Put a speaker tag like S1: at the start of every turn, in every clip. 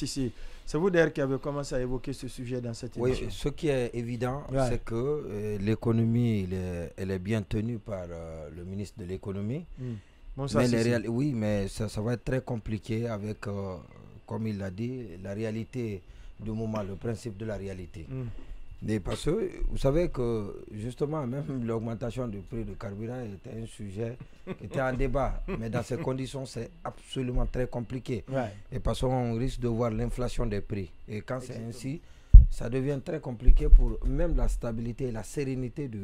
S1: Sissi, c'est vous d'ailleurs qui avez commencé à évoquer ce sujet dans cette émission.
S2: Oui, ce qui est évident, c'est que l'économie, elle est bien tenue par le ministre de l'économie. Oui, mais ça va être très compliqué avec, comme il l'a dit, la réalité du moment, le principe de la réalité. Parce que vous savez que justement, même l'augmentation du prix du carburant était un sujet qui était en débat. Mais dans ces conditions, c'est absolument très compliqué. Et parce qu'on risque de voir l'inflation des prix. Et quand c'est ainsi, ça devient très compliqué pour même la stabilité et la sérénité du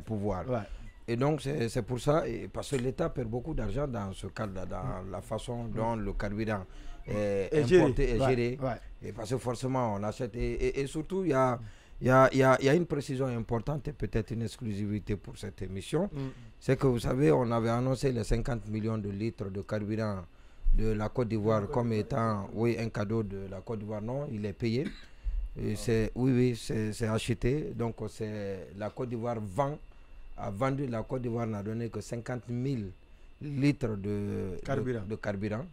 S2: pouvoir. Et donc, c'est pour ça, parce que l'État perd beaucoup d'argent dans ce cadre, dans la façon dont le carburant est importé et géré. Et parce que forcément, on achète. Et surtout, il y a une précision importante et peut-être une exclusivité pour cette émission. C'est que vous savez, on avait annoncé les 50 millions de litres de carburant de la Côte d'Ivoire comme étant un cadeau de la Côte d'Ivoire. Non, il est payé. C'est acheté. Donc, la Côte d'Ivoire a vendu, la Côte d'Ivoire n'a donné que 50 000 litres de carburant.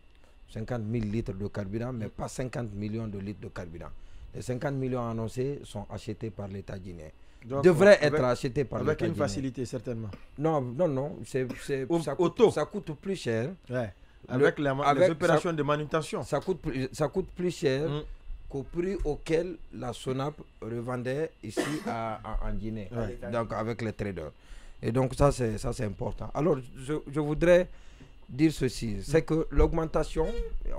S2: 50 000 litres de carburant, mais pas 50 millions de litres de carburant. Les 50 millions annoncés sont achetés par l'État guinéen. Devraient être achetés par l'État guinéen.
S1: Avec une facilité, certainement.
S2: Non, ça coûte plus cher.
S1: Avec les opérations de manutention.
S2: Ça coûte plus cher qu'au prix auquel la SONAP revendait ici en Guinée, donc avec les traders. Et donc ça c'est important. Alors je voudrais dire ceci, c'est que l'augmentation,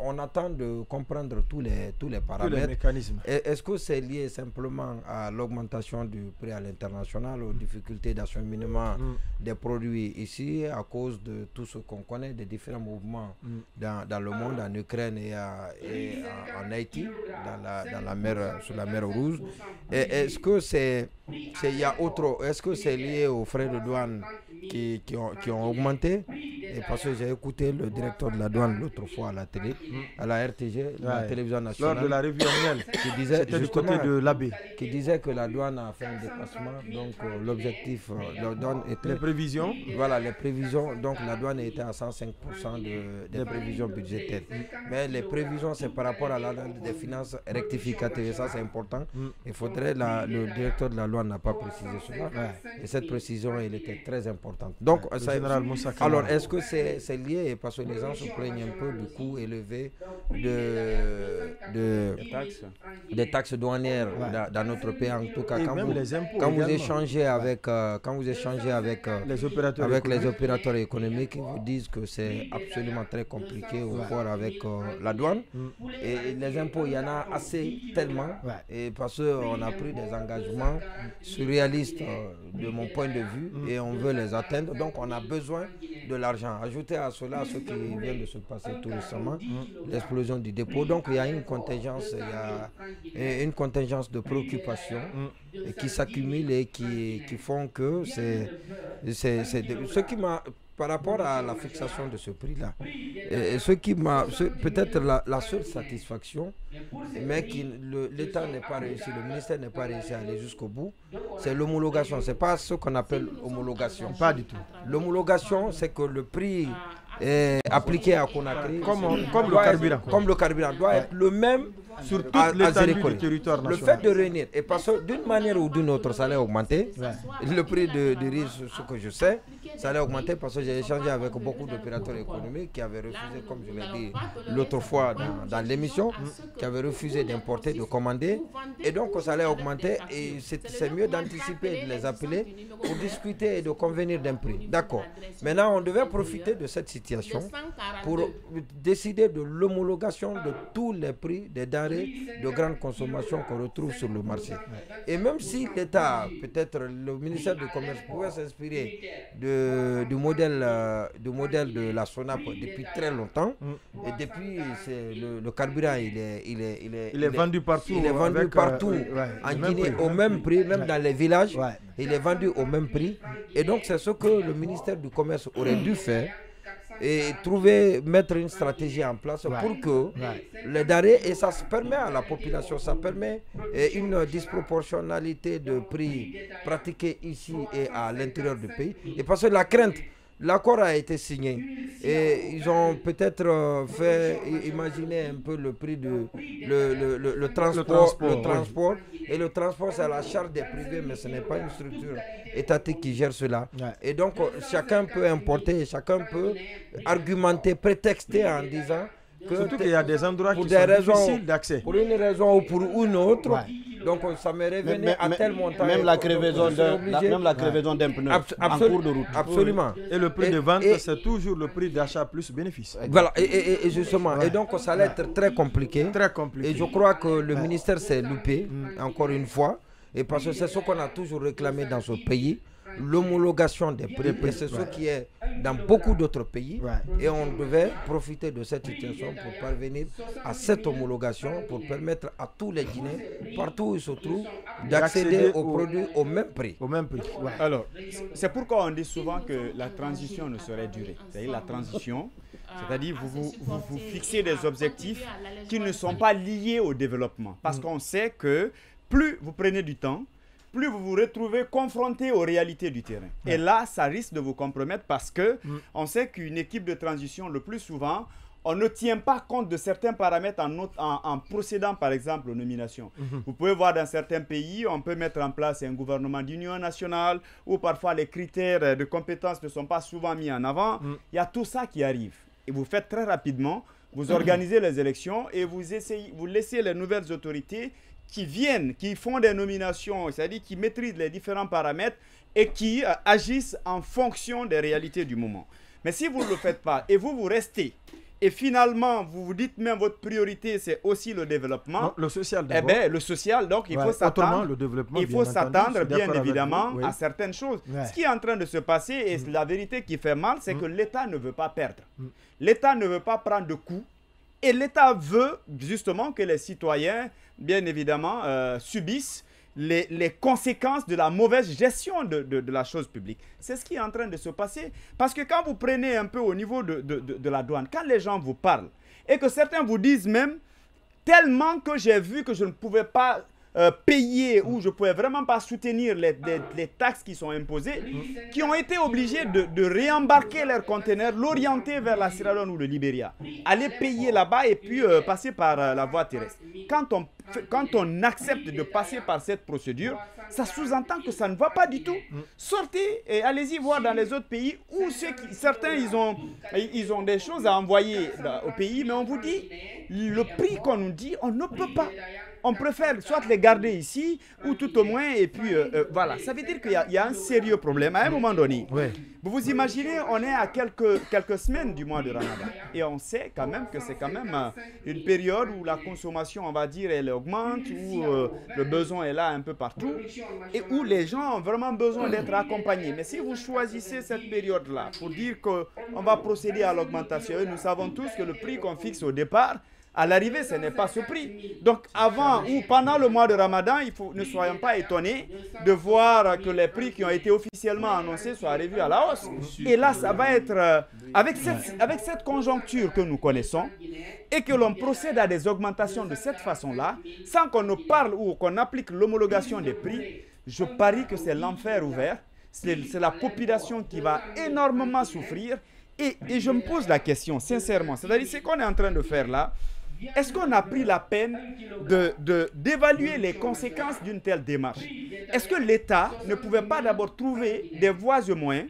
S2: on attend de comprendre tous les paramètres.
S1: Tous les mécanismes.
S2: Est-ce que c'est lié simplement à l'augmentation du prix à l'international, aux difficultés d'acheminement des produits ici, à cause de tout ce qu'on connaît, des différents mouvements dans le monde, en Ukraine et en Haïti, sur la mer Rouge. Est-ce que c'est lié aux frais de douane qui ont augmenté? Et parce que j'ai écouté le directeur de la douane l'autre fois à la télé, à la RTG, la télévision nationale,
S1: lors de la revue annuelle,
S2: qui disait
S1: du côté de l'AB,
S2: qui disait que la douane a fait un dépassement. Donc l'objectif, la douane était,
S1: les prévisions.
S2: Voilà, les prévisions. Donc la douane était à 105% des prévisions budgétaires. Mais les prévisions, c'est par rapport à la des finances rectificatives. Et ça, c'est important. Il faudrait, le directeur de la douane n'a pas précisé cela. Et cette précision, elle était très importante. Donc, alors, est-ce que c'est lié, parce que les gens se plaignent un peu du coût élevé des taxes douanières dans notre pays, en tout cas. Quand vous échangez avec les opérateurs économiques, ils vous disent que c'est absolument très compliqué au port avec la douane. Et les impôts, il y en a assez tellement, et parce qu'on a pris des engagements surréalistes de mon point de vue, et on veut les atteindre. Donc on a besoin de l'argent. Ajoutez à cela ce qui vient de se passer tout récemment, l'explosion du dépôt. Donc il y a une contingence, de préoccupations qui s'accumulent et qui font que ce qui m'a, par rapport à la fixation de ce prix-là, peut-être la seule satisfaction, mais l'État n'est pas réussi, le ministère n'est pas réussi à aller jusqu'au bout, c'est l'homologation. C'est pas ce qu'on appelle homologation.
S1: Pas du tout.
S2: L'homologation, c'est que le prix appliqué à Conakry, comme le carburant, doit être le même
S1: sur toute l'étendue du territoire national.
S2: Le fait de réunir, et parce que d'une manière ou d'une autre, ça allait augmenter. Le prix de riz, ce que je sais, ça allait augmenter parce que j'ai échangé avec beaucoup d'opérateurs économiques qui avaient refusé, comme je l'ai dit l'autre fois dans l'émission, qui avaient refusé d'importer, de commander. Et donc ça allait augmenter, et c'est mieux d'anticiper et de les appeler pour discuter et de convenir d'un prix. D'accord. Maintenant, on devait profiter de cette situation pour décider de l'homologation de tous les prix des denrées de grande consommation qu'on retrouve sur le marché. Et même si l'État, peut-être le ministère du Commerce, pouvait s'inspirer du modèle de la SONAP depuis très longtemps, et depuis le carburant, il est
S1: vendu partout.
S2: Il est vendu partout en Guinée au même prix, même dans les villages, il est vendu au même prix. Et donc c'est ce que le ministère du Commerce aurait dû faire, et mettre une stratégie en place pour que les denrées, et ça se permet à la population, ça permet une disproportionnalité de prix pratiquée ici et à l'intérieur du pays. Et parce que la crainte l'accord a été signé et ils ont peut-être fait imaginer un peu le prix de le transport. Et le transport, c'est à la charge des privés, mais ce n'est pas une structure étatique qui gère cela. Ouais. Et donc, chacun peut importer, chacun peut argumenter, prétexter en disant que
S1: surtout qu'il y a des endroits
S2: qui
S1: sont
S2: difficiles d'accès. Pour une raison ou pour une autre. Ouais. Donc ça me revenait à tel montant.
S3: Même la crevaison d'un pneu en cours de route.
S2: Absolument.
S1: Et le prix de vente, c'est toujours le prix d'achat plus bénéfice.
S2: Voilà, et justement. Ouais. Et donc ça allait être très compliqué.
S1: Très compliqué.
S2: Et je crois que le ministère s'est loupé, encore une fois. Et parce que c'est ce qu'on a toujours réclamé dans ce pays. L'homologation des prix, c'est ce qui est dans beaucoup d'autres pays. Et on devait profiter de cette situation pour parvenir à cette homologation, pour permettre à tous les Guinéens, partout où ils se trouvent, d'accéder aux produits au même prix.
S1: Au même prix.
S3: Ouais. Alors, c'est pourquoi on dit souvent que la transition ne saurait durer. C'est-à-dire la transition, c'est-à-dire vous fixez des objectifs qui ne sont pas liés au développement. Parce qu'on sait que plus vous prenez du temps, plus vous vous retrouvez confronté aux réalités du terrain. Ouais. Et là, ça risque de vous compromettre parce que on sait qu'une équipe de transition, le plus souvent, on ne tient pas compte de certains paramètres en procédant, par exemple, aux nominations. Vous pouvez voir dans certains pays, on peut mettre en place un gouvernement d'union nationale où parfois les critères de compétences ne sont pas souvent mis en avant. Il y a tout ça qui arrive. Et vous faites très rapidement, vous organisez les élections et vous laissez les nouvelles autorités qui viennent, qui font des nominations, c'est-à-dire qui maîtrisent les différents paramètres et qui agissent en fonction des réalités du moment. Mais si vous ne le faites pas et vous restez, et finalement, vous vous dites même votre priorité, c'est aussi le développement.
S1: Non, le social d'abord.
S3: Eh bien, le social, donc il faut s'attendre.
S1: Le développement,
S3: il faut s'attendre, bien évidemment, à certaines choses. Ce qui est en train de se passer, et la vérité qui fait mal, c'est que l'État ne veut pas perdre. L'État ne veut pas prendre de coups. Et l'État veut justement que les citoyens, bien évidemment, subissent les conséquences de la mauvaise gestion de la chose publique. C'est ce qui est en train de se passer. Parce que quand vous prenez un peu au niveau de la douane, quand les gens vous parlent, et que certains vous disent même, tellement que j'ai vu que je ne pouvais pas payer ou je ne pouvais vraiment pas soutenir les taxes qui sont imposées, qui ont été obligés de réembarquer leurs conteneurs, l'orienter vers la Sierra Leone ou le Libéria, aller payer là-bas et puis passer par la voie terrestre. Quand on accepte de passer par cette procédure, ça sous-entend que ça ne va pas du tout. Sortez et allez-y voir dans les autres pays où certains ils ont des choses à envoyer au pays, mais on vous dit, le prix qu'on nous dit, on ne peut pas. On préfère soit les garder ici, ou tout au moins, et puis voilà. Ça veut dire qu'il y a un sérieux problème à un moment donné. Vous vous imaginez, on est à quelques semaines du mois de Ramadan. Et on sait quand même que c'est quand même une période où la consommation, on va dire, elle augmente, où le besoin est là un peu partout, et où les gens ont vraiment besoin d'être accompagnés. Mais si vous choisissez cette période-là pour dire qu'on va procéder à l'augmentation, nous savons tous que le prix qu'on fixe au départ, à l'arrivée, ce n'est pas ce prix. Donc, avant ou pendant le mois de Ramadan, ne soyons pas étonnés de voir que les prix qui ont été officiellement annoncés soient revus à la hausse. Et là, ça va être, avec cette conjoncture que nous connaissons, et que l'on procède à des augmentations de cette façon-là, sans qu'on ne parle ou qu'on applique l'homologation des prix, je parie que c'est l'enfer ouvert. C'est la population qui va énormément souffrir. Et je me pose la question, sincèrement, c'est-à-dire ce qu'on est en train de faire là, est-ce qu'on a pris la peine d'évaluer les conséquences d'une telle démarche? Est-ce que l'État ne pouvait pas d'abord trouver des voies et moyens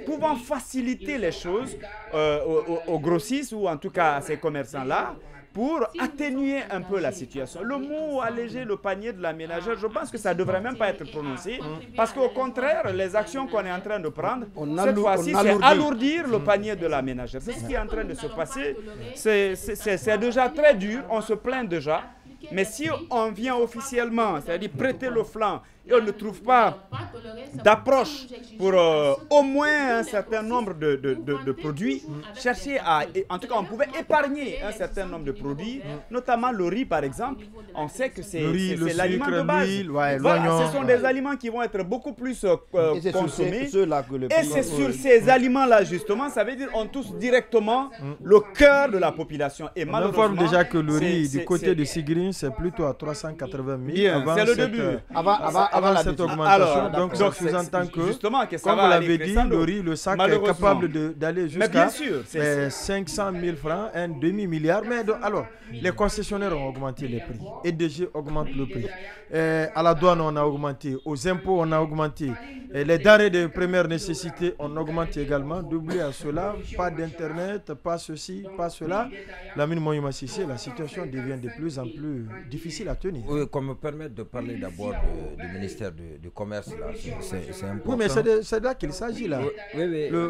S3: pouvant faciliter les choses aux grossistes ou en tout cas à ces commerçants-là pour atténuer un peu la situation? Le mot alléger le panier de la ménagère, je pense que ça ne devrait même pas être prononcé parce qu'au contraire, les actions qu'on est en train de prendre, cette fois-ci, c'est alourdir le panier de la ménagère. C'est ce qui est en train de se passer. C'est déjà très dur, on se plaint déjà. Mais si on vient officiellement, c'est-à-dire prêter le flanc, et on ne trouve pas d'approche pour au moins un certain nombre de produits, chercher à... En tout cas, on pouvait épargner un certain nombre de produits, notamment le riz, par exemple. On sait que c'est l'aliment de base. Voilà, ce sont des aliments qui vont être beaucoup plus consommés. Et c'est sur ces aliments-là, justement, ça veut dire qu'on touche directement le cœur de la population. Et malheureusement,
S1: on informe déjà que le riz du côté de Sigrin, c'est plutôt à 380 000.
S3: C'est le début.
S1: avant cette augmentation. Donc ça sous-entend que,
S3: justement, que ça
S1: comme
S3: va
S1: vous l'avez
S3: aller
S1: dit,
S3: crescendo.
S1: le riz, le sac est capable d'aller jusqu'à 500 000 francs, un demi-milliard. Mais alors, les concessionnaires ont augmenté les prix. EDG augmente le prix. À la douane, on a augmenté. Aux impôts, on a augmenté. Les denrées de première nécessité, on augmente également. D'oublier à cela, pas d'internet, pas ceci, pas cela. Lamine Moïma Sissé, la situation devient de plus en plus difficile à tenir.
S2: Oui, qu'on me permette de parler d'abord du ministère du Commerce, là, c'est important.
S1: Oui, mais c'est là qu'il s'agit, là.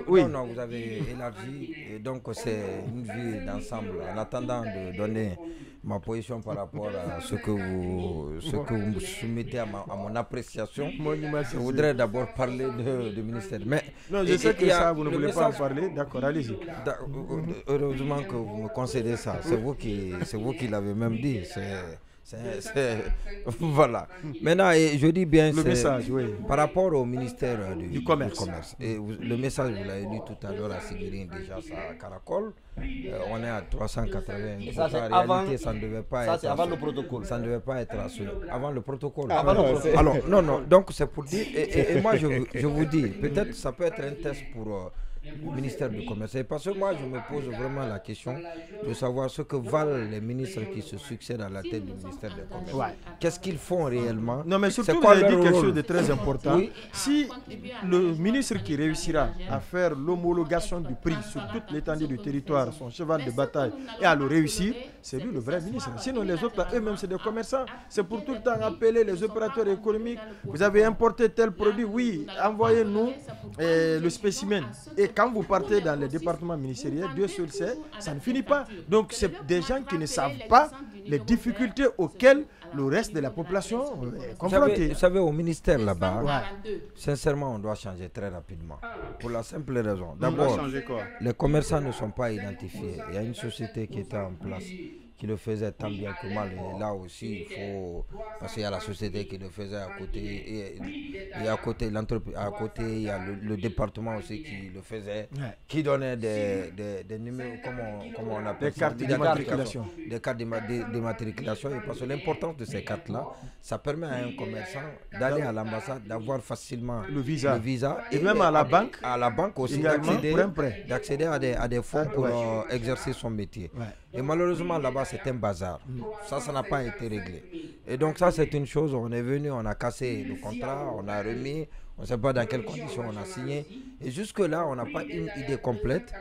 S2: Oui. Non, vous avez élargi, et donc c'est une vue d'ensemble. En attendant de donner ma position par rapport à ce que vous me soumettez à mon appréciation, je voudrais d'abord parler du ministère. Mais
S1: non, je sais que ça, vous ne voulez pas en parler. D'accord, allez-y.
S2: Heureusement que vous me concédez ça. C'est vous qui l'avez même dit. Voilà. Maintenant, je dis bien
S1: le message, oui.
S2: Par rapport au ministère du
S1: commerce.
S2: Et le message, vous l'avez lu tout à l'heure à Sigirine, déjà ça caracole. On est à 380.
S4: Ça, c'est
S2: en réalité, ça ne devait pas être.
S4: C'est avant le protocole.
S2: Ça ne devait pas être avant le protocole.
S4: Alors,
S2: non. Donc c'est pour dire. Et moi, je vous dis, peut-être ça peut être un test pour le ministère du Commerce. Et parce que moi, je me pose vraiment la question de savoir ce que valent les ministres qui se succèdent à la tête du ministère du Commerce. Ouais. Qu'est-ce qu'ils font réellement?
S1: Non, mais surtout, vous avez dit quelque chose de très important. Oui. Si le ministre qui réussira à faire l'homologation du prix sur toute l'étendue du territoire, son cheval de bataille, et à le réussir, c'est lui le vrai ministre. Sinon, les autres, eux-mêmes, c'est des commerçants. C'est pour tout le temps appeler les opérateurs économiques. Vous avez importé tel produit, oui, envoyez-nous le spécimen. Et quand vous partez dans les départements ministériels, Dieu seul sait, ça ne finit pas. Donc, c'est des gens qui ne savent pas les difficultés auxquelles le reste de la population est confrontée.
S2: Vous savez, au ministère là-bas, sincèrement, on doit changer très rapidement. Pour la simple raison. D'abord, les commerçants ne sont pas identifiés. Il y a une société qui était en place, qui le faisait tant bien que mal. Et là aussi, il faut... Parce qu'il y a la société qui le faisait à côté. Et à côté, l'entreprise, à côté, il y a le département aussi qui le faisait, qui donnait des numéros, comment on appelle
S1: ça, des cartes d'immatriculation.
S2: Des cartes d'immatriculation. Et parce que l'importance de ces cartes-là, ça permet à un commerçant d'aller à l'ambassade, d'avoir facilement
S1: le visa.
S2: Et
S1: même à la banque.
S2: À la banque aussi, d'accéder à des fonds pour exercer son métier. Et malheureusement, là-bas, c'est un bazar. Ça n'a pas été réglé. Et donc ça, c'est une chose. On est venu, on a cassé le contrat, on a remis, on ne sait pas dans quelles conditions on a signé. Et jusque-là, on n'a pas une idée complète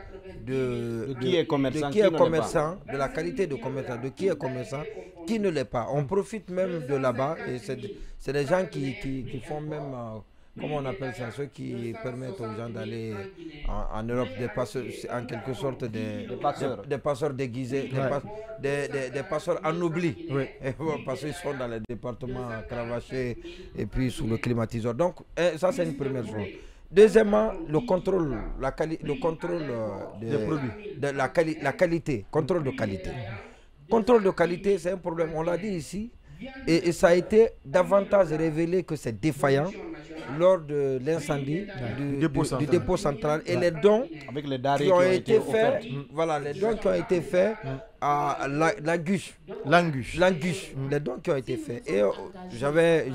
S2: de
S4: qui est commerçant,
S2: de la qualité de commerçant, de qui est commerçant, qui ne l'est pas. On profite même de là-bas. Et c'est des gens qui font même... comment on appelle ça, ceux qui permettent aux gens d'aller en Europe, des passeurs, en quelque sorte des passeurs déguisés, des passeurs ennoblis, parce qu'ils sont dans les départements cravachés et puis sous le climatiseur. Donc ça, c'est une première chose. Deuxièmement, le contrôle des produits, la qualité, contrôle de qualité. Contrôle de qualité, c'est un problème, on l'a dit ici, et ça a été davantage révélé que c'est défaillant lors de l'incendie du dépôt central et les dons qui ont été faits, les dons qui ont été faits à l'Anguche. Les dons qui ont été faits. Et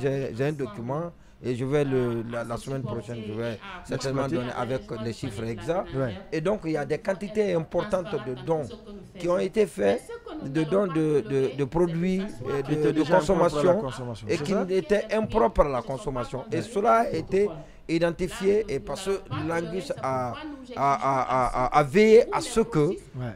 S2: j'ai un document et je vais la semaine prochaine, je vais certainement donner avec les chiffres exacts. Et donc il y a des quantités importantes de dons qui ont été faits, de dons de produits de consommation et qui étaient impropres à la consommation. Et cela a été identifié et parce que l'Angus a veillé à ce que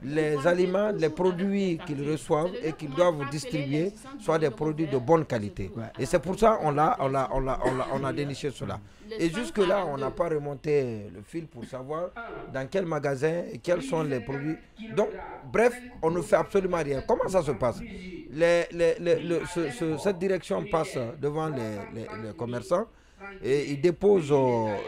S2: les aliments, les produits qu'ils reçoivent et qu'ils doivent distribuer soient des produits de bonne qualité. Et c'est pour ça qu'on a déniché cela. Et jusque-là, on n'a pas remonté le fil pour savoir dans quel magasin et quels sont les produits. Donc, bref, on ne fait absolument rien. Comment ça se passe? Cette direction passe devant les commerçants. Et ils déposent,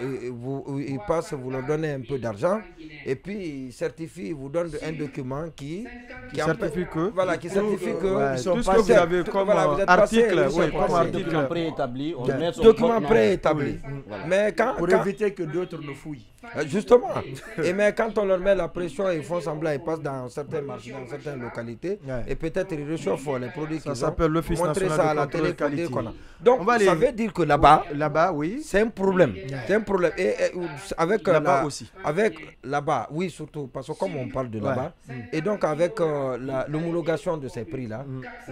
S2: ils passent, vous leur donnez un peu d'argent et puis ils certifient, ils vous donnent un document qui
S1: certifie que
S2: ils sont
S1: tout ce que vous avez comme article,
S4: document préétabli,
S2: document préétabli. Mais
S4: pour éviter que d'autres ne fouillent.
S2: Justement. Et mais quand on leur met la pression, ils font semblant, ils passent dans certains marchés, dans certaines localités, et peut-être ils réchauffent les produits qu'ils ont.
S1: Ça s'appelle l'Office national de contrôle qualité.
S2: Donc, ça veut dire que là-bas,
S1: oui,
S2: c'est un problème. C'est un problème. Et avec
S1: là-bas aussi.
S2: Avec là-bas, oui, surtout, parce que comme on parle de là-bas, et donc avec l'homologation de ces prix-là,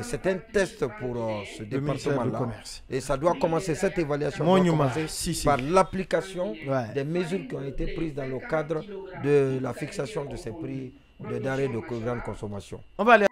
S2: c'est un test pour ce département-là. Et ça doit commencer, cette évaluation doit commencer par l'application des mesures qui ont été prises dans le cadre de la fixation de ces prix de denrées de grande consommation.
S1: On va aller